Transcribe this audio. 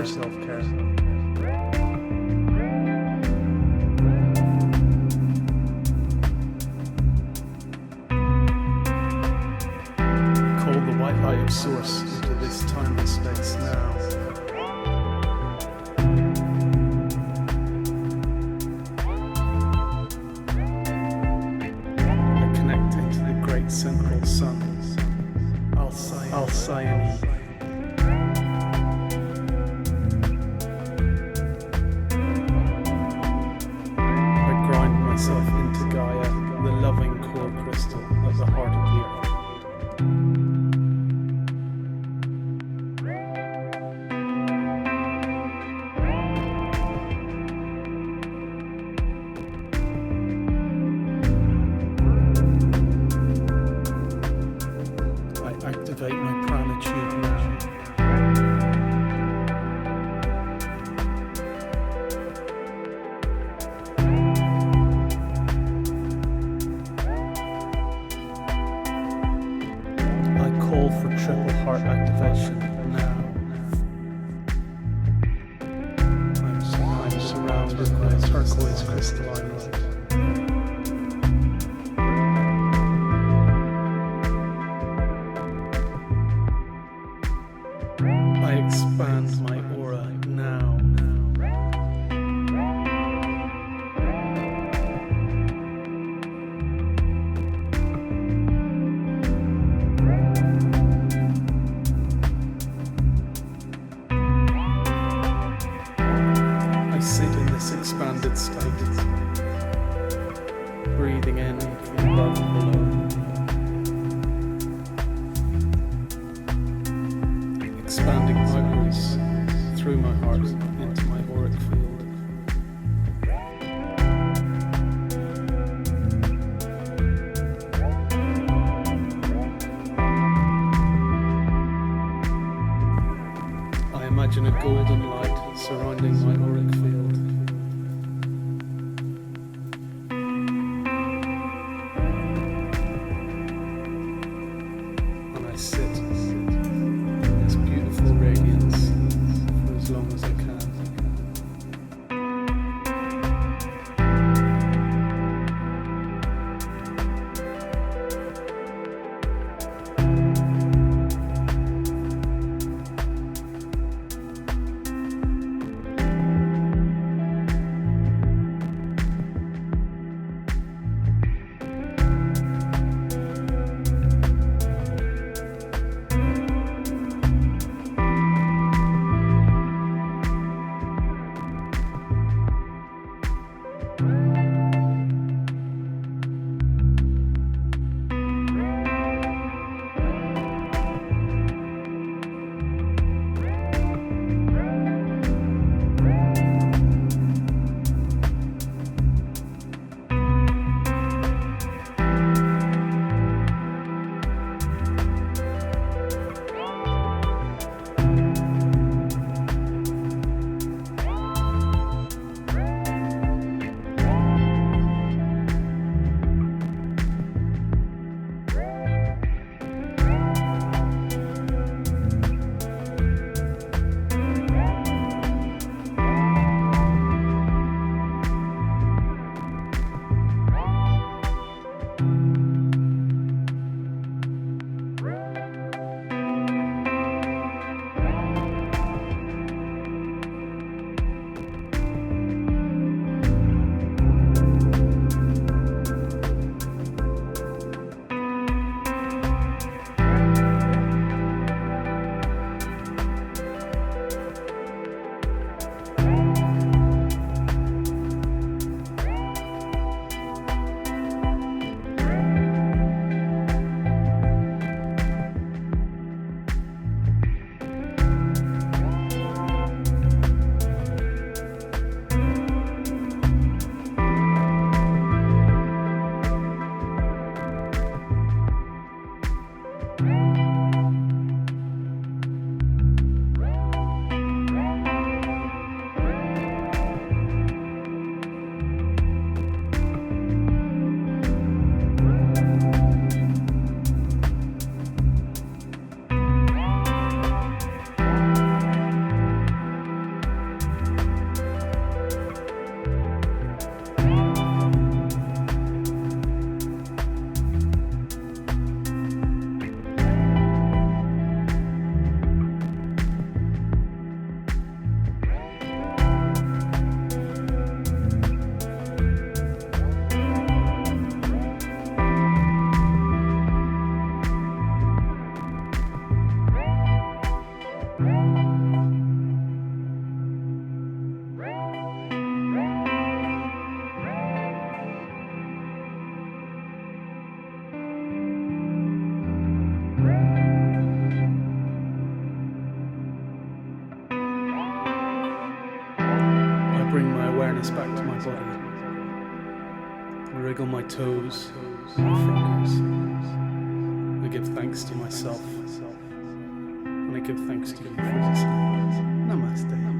Call the white light of source into this time and space now. I connect into the great central sun. Al-Sayani. I grind myself into Gaia, the loving core crystal of the heart of the earth. Activate my prana tube now. I call for triple heart activation now. I'm surrounded by a turquoise crystalline light. I expand my aura now. I sit in this expanded state, breathing in from above and below. Expanding outwards through my heart into my auric field. I imagine a golden light surrounding my auric field. And I sit radiance for as long as I can. awareness back to my body. I wriggle my toes, my fingers. I give thanks to myself. And I give thanks to you for listening. Namaste.